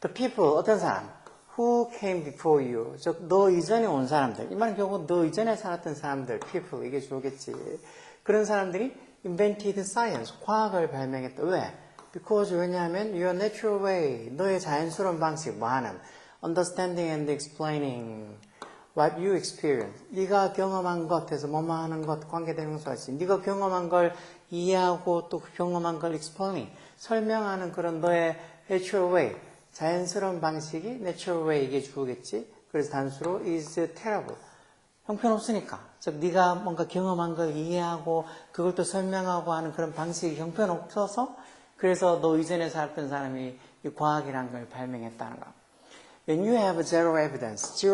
The people, 어떤 사람? Who came before you? 즉, 너 이전에 온 사람들. 이 말은 결국 너 이전에 살았던 사람들, people, 이게 주어겠지. 그런 사람들이 invented science, 과학을 발명했다. 왜? Because 왜냐하면 your natural way, 너의 자연스러운 방식, 뭐 하는? Understanding and explaining what you experience. 네가 경험한 것에서 뭐뭐 하는 것, 관계대명사지. 네가 경험한 걸 이해하고 또 경험한 걸 explaining, 설명하는 그런 너의 natural way, 자연스러운 방식이 natural way 이게 주어겠지. 그래서 단수로 is terrible. 형편없으니까. 즉 네가 뭔가 경험한 걸 이해하고 그걸 또 설명하고 하는 그런 방식이 형편없어서 그래서 너 이전에 살았던 사람이 이 과학이라는 걸 발명했다는 거. When you have zero evidence,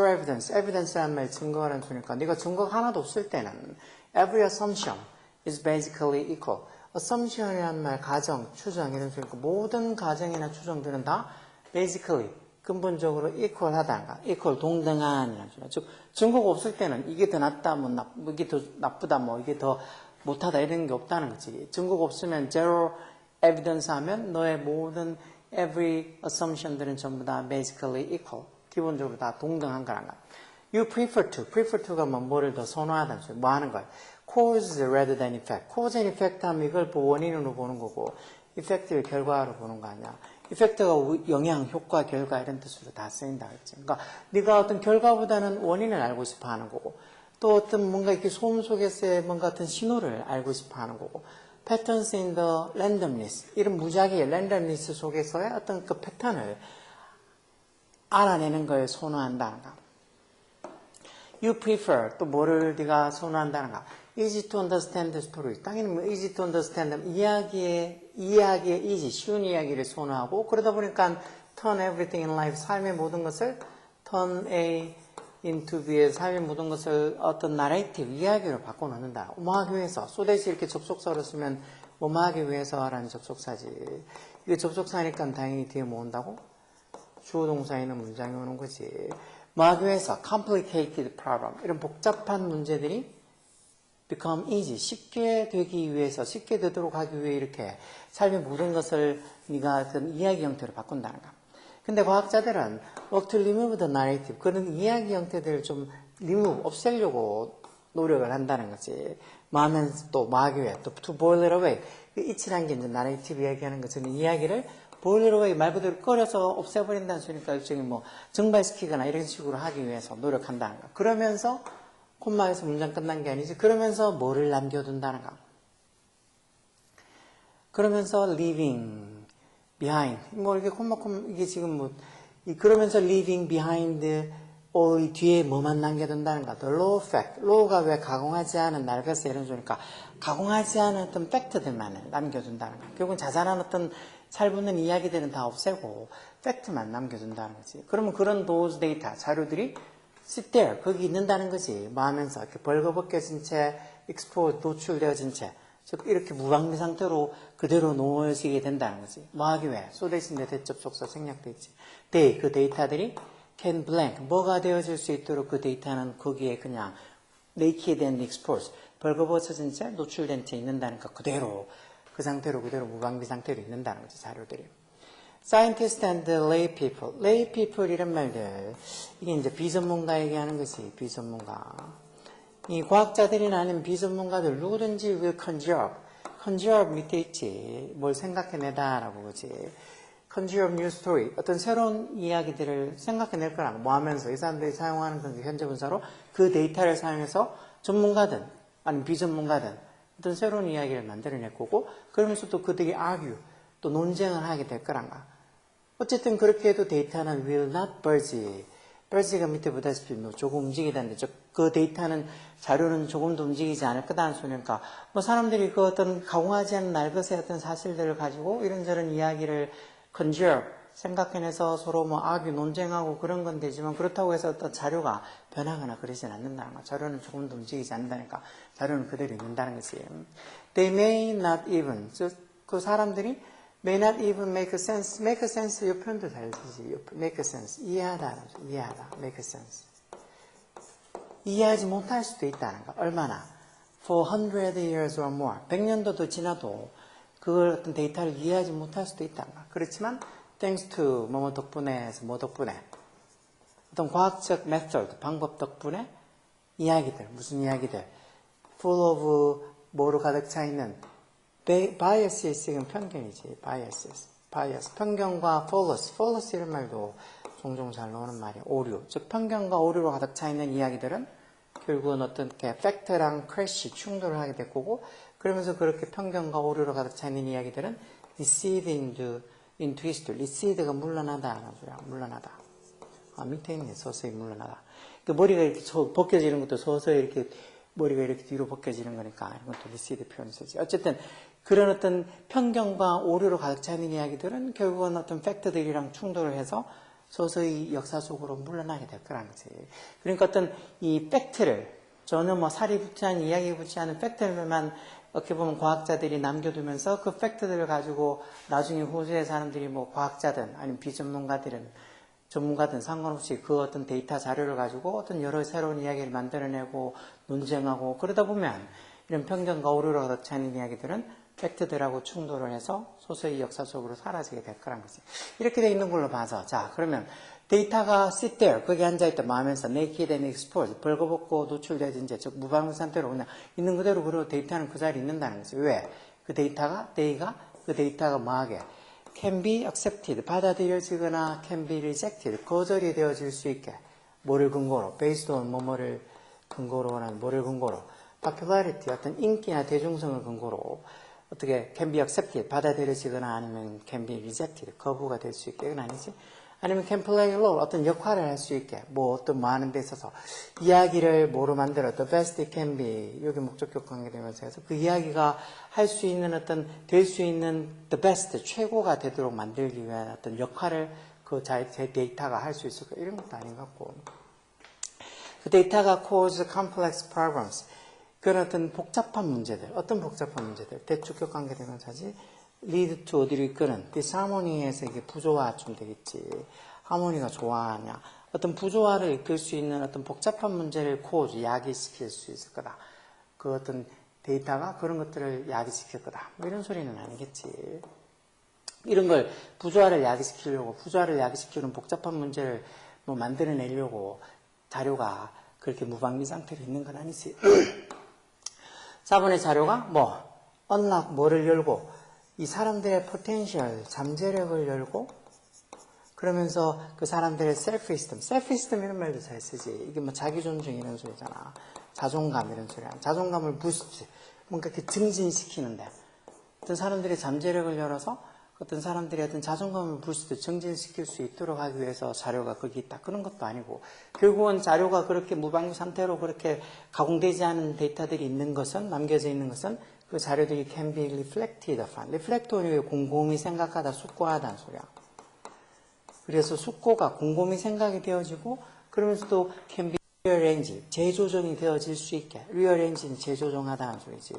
evidence란 말 증거라는 소리니까 네가 증거가 하나도 없을 때는 every assumption is basically equal. assumption이란 말, 가정, 추정 이런 소리니까 모든 가정이나 추정들은 다 basically, 근본적으로 equal하다는 거. equal, 동등한이라는 소리야. 즉, 증거가 없을 때는 이게 더 낫다, 이게 더 나쁘다, 이게 더 못하다 이런 게 없다는 거지. 증거가 없으면 zero evidence 하면 너의 모든 every assumption들은 전부 다 basically equal. 기본적으로 다 동등한 거란 거. You prefer to가 뭐를 더 선호하다는 소리. 뭐 하는 거야? cause rather than effect. cause and effect 하면 이걸 원인으로 보는 거고, effect를 결과로 보는 거 아니야. effect가 영향, 효과, 결과 이런 뜻으로 다 쓰인다 그랬지. 그러니까 네가 어떤 결과보다는 원인을 알고 싶어 하는 거고, 또 어떤 뭔가 이렇게 소음 속에서의 뭔가 어떤 신호를 알고 싶어 하는 거고, patterns in the randomness, 이런 무작위의 randomness 속에서의 어떤 그 패턴을 알아내는 걸 선호한다는 거. You prefer, 또 뭐를 네가 선호한다는 거. Easy to understand the story. 당연히 뭐 easy to understand, 이해하기에 easy, 쉬운 이야기를 선호하고, 그러다 보니까 turn everything in life, 삶의 모든 것을 turn A into B의 삶의 모든 것을 어떤 narrative, 이야기로 바꿔놓는다. 뭐하기 위해서, 소대시 이렇게 접속사로 쓰면 뭐하기 위해서라는 접속사지. 이게 접속사니까 당연히 뒤에 뭐 온다고? 주어 동사 있는 문장이 오는 거지. 뭐하기 위해서 complicated problem, 이런 복잡한 문제들이 become easy, 쉽게 되기 위해서, 쉽게 되도록 하기 위해 이렇게 삶의 모든 것을 네가 어떤 이야기 형태로 바꾼다는 거. 근데 과학자들은 work to remove the narrative, 그런 이야기 형태들을 좀 remove, 없애려고 노력을 한다는 거지. 뭐 하면서 또 뭐 하기 위해, 또 to boil it away. 이치란 게 이제 narrative 이야기하는 것은 이야기를 boil it away, 말 그대로 끓여서 없애버린다는 소리니까 일종의 뭐 증발시키거나 이런 식으로 하기 위해서 노력한다는 거. 그러면서 콤마에서 문장 끝난 게 아니지. 그러면서 뭐를 남겨둔다는가. 그러면서 leaving behind. 뭐 이게 이게 지금 그러면서 leaving behind, 이 뒤에 뭐만 남겨둔다는가. The low fact. low가 왜 가공하지 않은 날것에 이런 소리니까 가공하지 않은 어떤 팩트들만을 남겨둔다는 거. 결국은 자잘한 어떤 살붙는 이야기들은 다 없애고 팩트만 남겨둔다는 거지. 그러면 그런 those data, 자료들이 sit there, 거기 있는다는 거지. 뭐 하면서 이렇게 벌거벗겨진 채, expose, 노출되어진 채, 즉 이렇게 무방비 상태로 그대로 놓여지게 된다는 거지. 뭐 하기 위해? so 대신에 대접속사 생략돼 있지. they, 그 데이터들이 can blank, 뭐가 되어질 수 있도록 그 데이터는 거기에 그냥 naked and exposed, 벌거벗어진 채, 노출된 채 있는다는 거. 그대로, 그 상태로 그대로 무방비 상태로 있는다는 거지, 자료들이. Scientists and lay people. lay people 이런 말들. 이게 이제 비전문가에게 하는 것이 비전문가. 이 과학자들이나 아니면 비전문가들 누구든지 will conjure. conjure 밑에 있지. 뭘 생각해내다라고 그러지. conjure new story. 어떤 새로운 이야기들을 생각해낼 거라고. 뭐 하면서 이 사람들이 사용하는 건 현재 분사로 그 데이터를 사용해서 전문가든 아니면 비전문가든 어떤 새로운 이야기를 만들어낼 거고 그러면서 또 그들이 argue. 또 논쟁을 하게 될 거란가. 어쨌든 그렇게 해도 데이터는 will not budge. budge가 밑에 보다시피 조금 움직이다는데 그 데이터는 자료는 조금도 움직이지 않을 거다는 소리니까 뭐 사람들이 그 어떤 가공하지 않은 날것의 어떤 사실들을 가지고 이런저런 이야기를 conjure, 생각해내서 서로 뭐 argue, 논쟁하고 그런 건 되지만 그렇다고 해서 어떤 자료가 변하거나 그러진 않는다는 거. 자료는 조금도 움직이지 않는다니까 자료는 그대로 있는다는 거지. They may not even, 그 사람들이 may not even make sense. make sense 이 표현도 잘 쓰지. make sense. 이해하다. 이해하다. make sense. 이해하지 못할 수도 있다는 거. 얼마나? for 100 years or more. 100년도 더 지나도 그걸 어떤 데이터를 이해하지 못할 수도 있다는 거. 그렇지만 thanks to 뭐뭐 덕분에서 뭐 덕분에 어떤 과학적 method, 방법 덕분에 이야기들, 무슨 이야기들 full of 뭐로 가득 차 있는 bias's 이건 편견이지. bias, 편견과 fallacy 이런 말도 종종 잘 나오는 말이야. 오류, 즉 편견과 오류로 가득 차 있는 이야기들은 결국은 어떤 팩트랑 크래시 충돌을 하게 될 거고, 그러면서 그렇게 편견과 오류로 가득 차 있는 이야기들은 recede into history. recede가 물러나다라는 소리야. 물러나다. 밑에 있네. 서서히 물러나다. 그 머리가 이렇게 벗겨지는 것도 서서히 이렇게 머리가 이렇게 뒤로 벗겨지는 거니까 이건 또 recede 표현을 쓰지. 어쨌든 그런 어떤 편견과 오류로 가득 차 있는 이야기들은 결국은 어떤 팩트들이랑 충돌을 해서 서서히 역사 속으로 물러나게 될 거라는 거지. 그러니까 어떤 이 팩트를 전혀 뭐 살이 붙지 않은 이야기에 붙지 않은 팩트들만 어떻게 보면 과학자들이 남겨두면서 그 팩트들을 가지고 나중에 후세의 사람들이 뭐 과학자든 아니면 비전문가들은 전문가든 상관없이 그 어떤 데이터 자료를 가지고 어떤 여러 새로운 이야기를 만들어내고 논쟁하고 그러다 보면 이런 편견과 오류로 가득 차 있는 이야기들은 팩트들하고 충돌을 해서 소수의 역사 속으로 사라지게 될 거란 거지. 이렇게 돼 있는 걸로 봐서 자 그러면 데이터가 sit there 거기 앉아있다 마음에서 naked and exposed 벌거벗고 노출되어진 채 즉 무방비 상태로 그냥 있는 그대로 그리고 데이터는 그 자리에 있는다는 거지. 왜? 그 데이터가 뭐하게 can be accepted 받아들여지거나 can be rejected 거절이 되어질 수 있게 뭐를 근거로 based on 뭐뭐를 근거로라는 뭐를 근거로 popularity 어떤 인기나 대중성을 근거로 어떻게 can be accepted 받아들여지거나 아니면 can be rejected 거부가 될 수 있게 그건 아니지. 아니면 can play a role 어떤 역할을 할 수 있게 뭐 어떤 뭐 하는 데 있어서 이야기를 뭐로 만들어 the best it can be 여기 목적격 관계되면서 해서 그 이야기가 할 수 있는 어떤 될 수 있는 the best 최고가 되도록 만들기 위한 어떤 역할을 그 제 데이터가 할 수 있을까 이런 것도 아닌 것 같고 그 데이터가 cause complex problems 그런 어떤 복잡한 문제들, 어떤 복잡한 문제들, 대축격 관계대명사지, lead to 어디로 이끄는, disharmony에서 이게 부조화 좀 되겠지. 하모니가 좋아하냐. 어떤 부조화를 이끌 수 있는 어떤 복잡한 문제를 cause, 야기시킬 수 있을 거다. 그 어떤 데이터가 그런 것들을 야기시킬 거다. 뭐 이런 소리는 아니겠지. 이런 걸 부조화를 야기시키려고, 부조화를 야기시키는 복잡한 문제를 뭐 만들어내려고 자료가 그렇게 무방비 상태로 있는 건 아니지. 4번의 자료가 뭐 unlock 뭐를 열고 이 사람들의 potential 잠재력을 열고 그러면서 그 사람들의 self-esteem 이런 말도 잘 쓰지. 이게 뭐 자기존중 이런 소리잖아. 자존감 이런 소리야. 자존감을 부스트 뭔가 이렇게 증진시키는데 어떤 사람들의 잠재력을 열어서 어떤 사람들이 어떤 자존감을 부스트 증진시킬 수 있도록 하기 위해서 자료가 거기 있다. 그런 것도 아니고 결국은 자료가 그렇게 무방비 상태로 그렇게 가공되지 않은 데이터들이 있는 것은 남겨져 있는 것은 그 자료들이 can be reflected upon. reflect는 곰곰이 생각하다 숙고하다는 소리야. 그래서 숙고가 곰곰이 생각이 되어지고 그러면서 또 can be rearranged. 재조정이 되어질 수 있게. rearrange는 재조정하다는 소리지.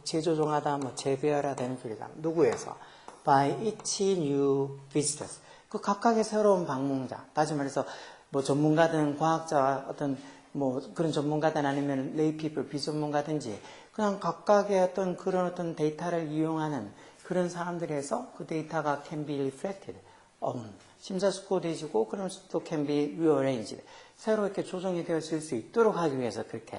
재조정하다, 뭐 재배열하다는 소리다. 누구에서? By each new visitors. 그 각각의 새로운 방문자. 다시 말해서 뭐 전문가든 과학자 어떤 뭐 그런 전문가든 아니면 lay people 비전문가든지 그냥 각각의 어떤 그런 어떤 데이터를 이용하는 그런 사람들에서 그 데이터가 can be reflected. 심사숙고되지고 그러면서 또 can be rearranged. 새로 이렇게 조정이 되어질 수 있도록 하기 위해서 그렇게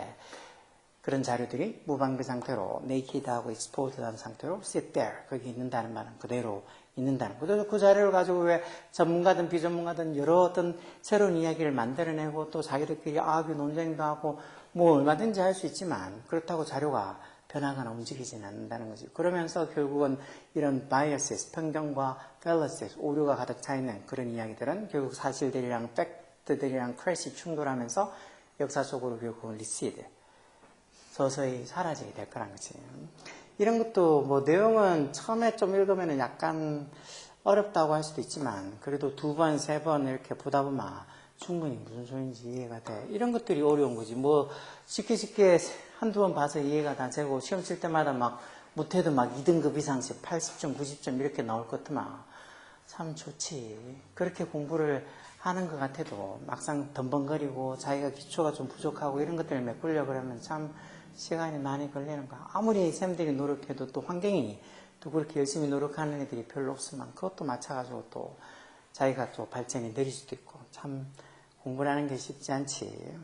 그런 자료들이 무방비 상태로 naked하고 exposed한 상태로 sit there 거기 있는다는 말은 그대로 있는다는 거죠. 그 자료를 가지고 왜 전문가든 비전문가든 여러 어떤 새로운 이야기를 만들어내고 또 자기들끼리 아귀 논쟁도 하고 뭐 얼마든지 할 수 있지만 그렇다고 자료가 변하거나 움직이지는 않는다는 거지. 그러면서 결국은 이런 biases, 편견과 fallacies, 오류가 가득 차 있는 그런 이야기들은 결국 사실들이랑 팩트들이랑 크래시 충돌하면서 역사 속으로 결국은 recede 서서히 사라지게 될 거란 거지. 이런 것도 뭐 내용은 처음에 좀 읽으면 약간 어렵다고 할 수도 있지만 그래도 2번, 3번 이렇게 보다 보면 충분히 무슨 소리인지 이해가 돼. 이런 것들이 어려운 거지. 뭐 쉽게 한두 번 봐서 이해가 다 되고 시험 칠 때마다 막 못해도 막 2등급 이상씩 80점, 90점 이렇게 나올 것 같으면 참 좋지. 그렇게 공부를 하는 것 같아도 막상 덤벙거리고 자기가 기초가 좀 부족하고 이런 것들을 메꾸려고 그러면 참 시간이 많이 걸리는 거야. 아무리 쌤들이 노력해도 또 환경이 또 그렇게 열심히 노력하는 애들이 별로 없으면 그것도 맞춰가지고 또 자기가 또 발전이 느릴 수도 있고 참 공부라는 게 쉽지 않지.